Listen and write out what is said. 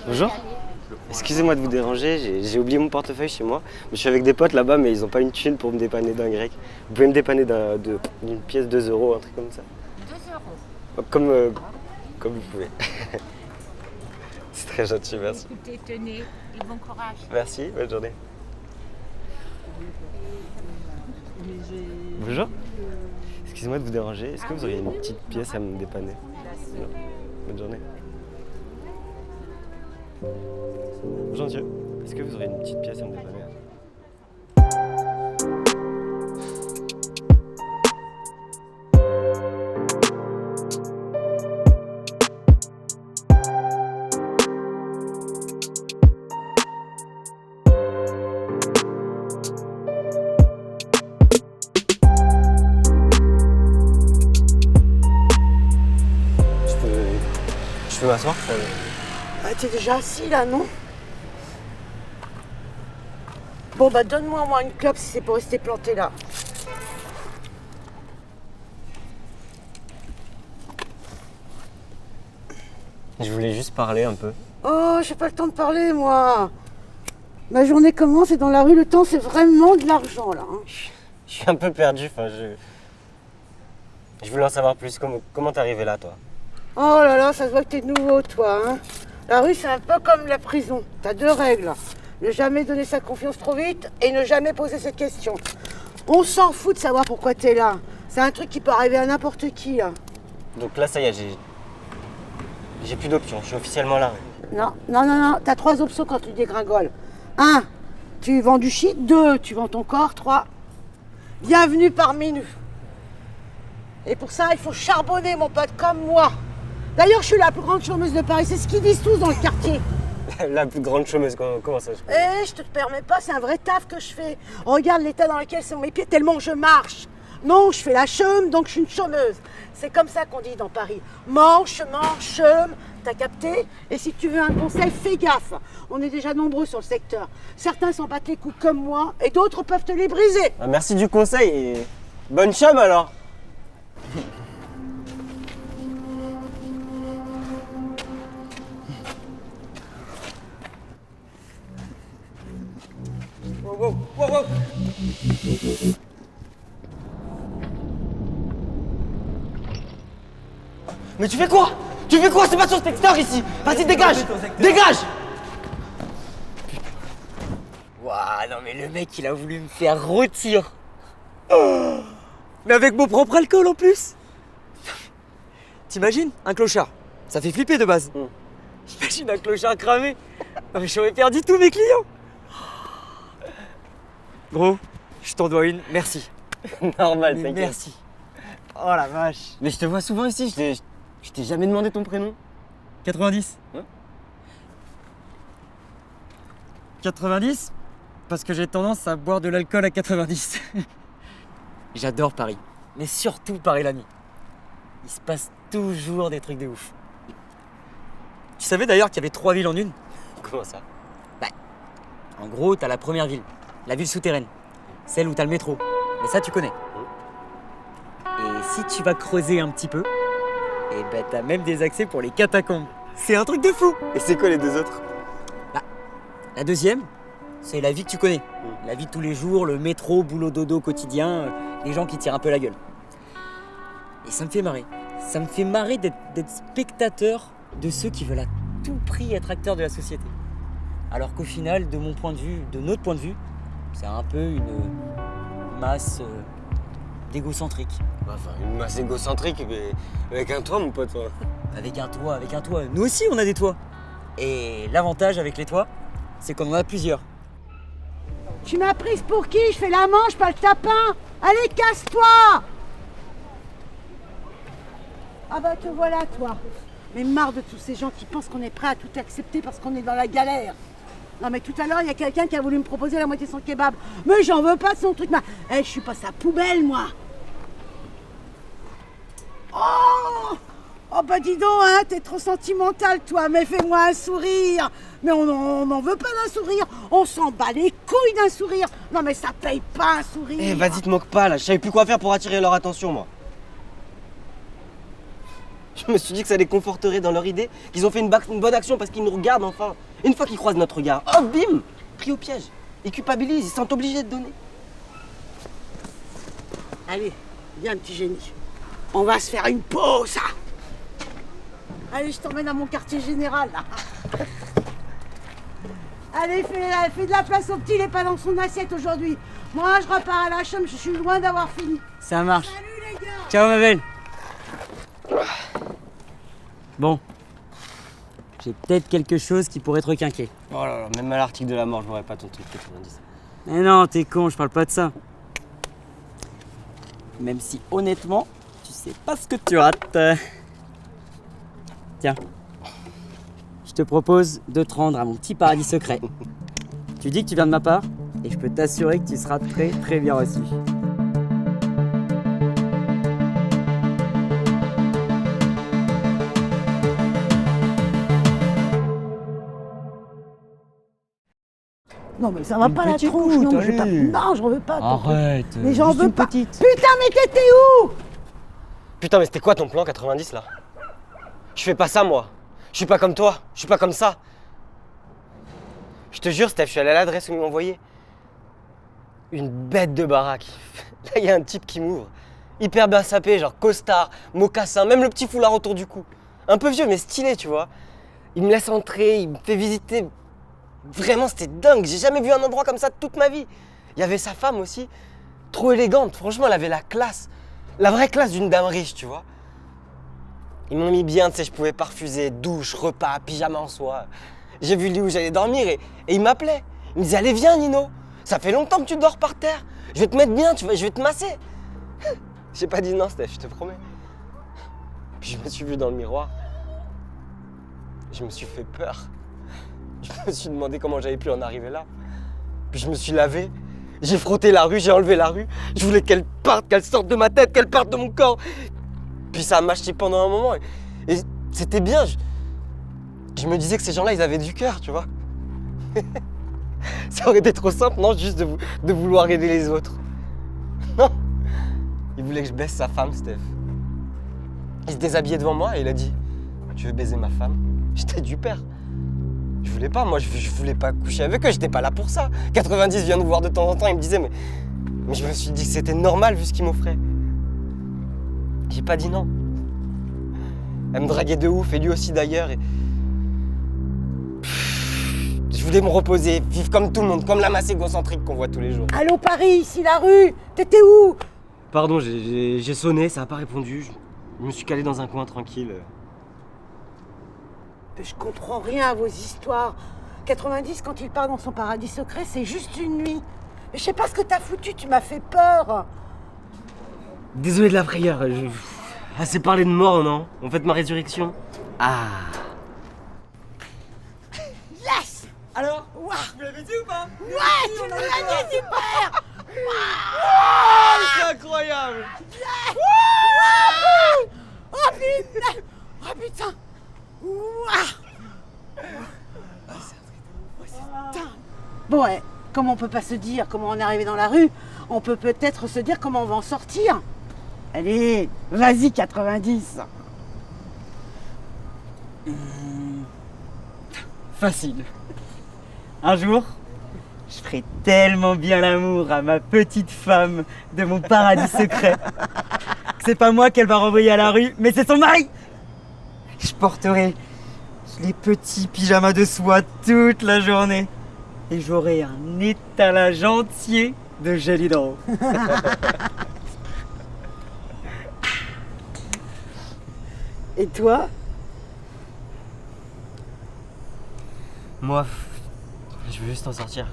Bonjour. Excusez-moi de vous déranger, j'ai oublié mon portefeuille chez moi. Je suis avec des potes là-bas, mais ils n'ont pas une thune pour me dépanner d'un grec. Vous pouvez me dépanner d'une pièce 2 euros, un truc comme ça. 2 euros. Comme vous pouvez. C'est très gentil, merci. Écoutez, tenez, et bon courage. Merci, bonne journée. Bonjour. Excusez-moi de vous déranger, est-ce que vous auriez une petite pièce à me dépanner? Non. Bonne journée. Bonjour monsieur, est-ce que vous auriez une petite pièce à me dépanner? Je peux m'asseoir? Ah, t'es déjà assis là, non? Bon, bah donne-moi au moins une clope si c'est pour rester planté là. Je voulais juste parler un peu. Oh, j'ai pas le temps de parler, moi. Ma journée commence et dans la rue, le temps, c'est vraiment de l'argent, là. Hein. Je suis un peu perdu, je voulais en savoir plus. Comment t'es arrivé là, toi? Oh là là, ça se voit que t'es nouveau, toi. Hein. La rue, c'est un peu comme la prison. T'as 2 règles. Ne jamais donner sa confiance trop vite et ne jamais poser cette question. On s'en fout de savoir pourquoi t'es là. C'est un truc qui peut arriver à n'importe qui, là. Donc là, ça y est, j'ai plus d'options. Je suis officiellement à la rue. Non. T'as 3 options quand tu dégringoles. 1, tu vends du shit. 2, tu vends ton corps. 3, bienvenue parmi nous. Et pour ça, il faut charbonner, mon pote, comme moi. D'ailleurs, je suis la plus grande chômeuse de Paris. C'est ce qu'ils disent tous dans le quartier. La plus grande chômeuse, comment ça se fait? Eh, je te permets pas, c'est un vrai taf que je fais. Regarde l'état dans lequel sont mes pieds tellement je marche. Non, je fais la chôme, donc je suis une chômeuse. C'est comme ça qu'on dit dans Paris. Manche, chôme, t'as capté? Et si tu veux un conseil, fais gaffe. On est déjà nombreux sur le secteur. Certains s'en battent les coups comme moi, et d'autres peuvent te les briser. Ah, merci du conseil et bonne chôme alors. Wow. Mais tu fais quoi? C'est pas sur ce secteur ici. Vas-y, dégage. Waouh, non mais le mec, il a voulu me faire rôtir. Oh, mais avec mon propre alcool en plus. T'imagines, un clochard, ça fait flipper de base. J'imagine un clochard cramé. Non, mais j'aurais perdu tous mes clients. Gros, je t'en dois une, merci. Normal, Mais t'inquiète. merci. Oh la vache. Mais je te vois souvent ici, je t'ai jamais demandé ton prénom. 90 Ouais. 90 parce que j'ai tendance à boire de l'alcool à 90. J'adore Paris, mais surtout Paris la nuit. Il se passe toujours des trucs de ouf. Tu savais d'ailleurs qu'il y avait 3 villes en une? Comment ça? En gros, t'as la première ville, la ville souterraine, celle où t'as le métro. Mais ça, tu connais. Et si tu vas creuser un petit peu, et ben t'as même des accès pour les catacombes. C'est un truc de fou. Et c'est quoi les 2 autres? La deuxième, c'est la vie que tu connais. La vie de tous les jours, le métro, boulot, dodo quotidien, les gens qui tirent un peu la gueule. Et ça me fait marrer. Ça me fait marrer d'être spectateur de ceux qui veulent à tout prix être acteurs de la société. Alors qu'au final, de mon point de vue, de notre point de vue, c'est un peu une masse d'égocentriques. Enfin, une masse égocentrique, mais avec un toit, mon pote. Avec un toit. Nous aussi, on a des toits. Et l'avantage avec les toits, c'est qu'on en a plusieurs. Tu m'as prise pour qui? Je fais la manche, pas le tapin. Allez, casse-toi! Ah bah te voilà, toi. Mais marre de tous ces gens qui pensent qu'on est prêt à tout accepter parce qu'on est dans la galère. Non mais tout à l'heure, il y a quelqu'un qui a voulu me proposer la moitié de son kebab. Mais j'en veux pas de son truc. Je suis pas sa poubelle, moi. Oh bah dis donc, hein, t'es trop sentimental, toi. Mais fais-moi un sourire. Mais on n'en veut pas d'un sourire. On s'en bat les couilles d'un sourire. Non mais ça paye pas un sourire. Eh, vas-y, te moque pas, là. Je savais plus quoi faire pour attirer leur attention, moi. Je me suis dit que ça les conforterait dans leur idée, qu'ils ont fait une bonne action parce qu'ils nous regardent enfin. Une fois qu'ils croisent notre regard, hop, bim, pris au piège. Ils culpabilisent, ils sont obligés de donner. Allez, viens, petit génie. On va se faire une pause. Allez, je t'emmène à mon quartier général, là. Allez, fais de la place au petit, il est pas dans son assiette aujourd'hui. Moi, je repars à la chambre, je suis loin d'avoir fini. Ça marche. Salut, les gars. Ciao ma belle. Bon. J'ai peut-être quelque chose qui pourrait te requinquer. Oh là là, même à l'article de la mort, je n'aurais pas ton truc 90. Mais non, t'es con, je parle pas de ça. Même si honnêtement, tu sais pas ce que tu rates. Tiens. Je te propose de te rendre à mon petit paradis secret. Tu dis que tu viens de ma part et je peux t'assurer que tu seras très très bien reçu. Non, mais ça va Une pas la petite tronche, non, goutte, je veux pas. allez. Non, j'en veux pas. Arrête. Mais j'en juste veux une pas. petite. Putain, mais t'étais où? Putain, mais c'était quoi ton plan 90 là? Je fais pas ça moi. Je suis pas comme toi. Je suis pas comme ça. Je te jure, Steph, je suis allé à l'adresse où ils m'ont envoyé. Une bête de baraque. Là, il y a un type qui m'ouvre. Hyper bien sapé, genre costard, mocassin, même le petit foulard autour du cou. Un peu vieux, mais stylé, tu vois. Il me laisse entrer, il me fait visiter. Vraiment, c'était dingue. J'ai jamais vu un endroit comme ça de toute ma vie. Il y avait sa femme aussi. Trop élégante. Franchement, elle avait la classe. La vraie classe d'une dame riche, tu vois. Ils m'ont mis bien, tu sais, je pouvais pas refuser. Douche, repas, pyjama en soie. J'ai vu lui où j'allais dormir et il m'appelait. Il me disait, allez, viens, Nino. Ça fait longtemps que tu dors par terre. Je vais te mettre bien, je vais te masser. J'ai pas dit non, Steph, je te promets. Puis je me suis vu dans le miroir. Je me suis fait peur. Je me suis demandé comment j'avais pu en arriver là. Puis je me suis lavé. J'ai frotté la rue, j'ai enlevé la rue. Je voulais qu'elle parte, qu'elle sorte de ma tête, qu'elle parte de mon corps. Puis ça m'a acheté pendant un moment. Et c'était bien. Je me disais que ces gens-là, ils avaient du cœur, tu vois. Ça aurait été trop simple, non, juste de vouloir aider les autres. Non. Il voulait que je baisse sa femme, Steph. Il se déshabillait devant moi et il a dit, tu veux baiser ma femme? J'étais du père. Je voulais pas, moi je voulais pas coucher avec eux, j'étais pas là pour ça. 90 vient nous voir de temps en temps, il me disait mais je me suis dit que c'était normal vu ce qu'il m'offrait. J'ai pas dit non. Elle me draguait de ouf et lui aussi d'ailleurs. Je voulais me reposer, vivre comme tout le monde, comme la masse égocentrique qu'on voit tous les jours. Allô, Paris, ici la rue. T'étais où? Pardon, j'ai sonné, ça a pas répondu. Je me suis calé dans un coin tranquille. Je comprends rien à vos histoires. 90, quand il part dans son paradis secret, c'est juste une nuit. Mais je sais pas ce que t'as foutu, tu m'as fait peur. Désolé de la frayeur. Assez parlé de mort, non? On fête ma résurrection. Ah. Yes. Alors, Ouah. vous l'avez dit ou pas? Ouais, tu nous l'as dit, super. C'est incroyable. Oh putain. Oh putain. Ouah. Bon, ouais, comme on peut pas se dire comment on est arrivé dans la rue, on peut peut-être se dire comment on va en sortir. Allez, vas-y 90. Facile. Un jour, je ferai tellement bien l'amour à ma petite femme de mon paradis secret que c'est pas moi qu'elle va renvoyer à la rue, mais c'est son mari. Je porterai les petits pyjamas de soie toute la journée et j'aurai un étalage entier de gel hydro. Et toi? Moi, je veux juste en sortir.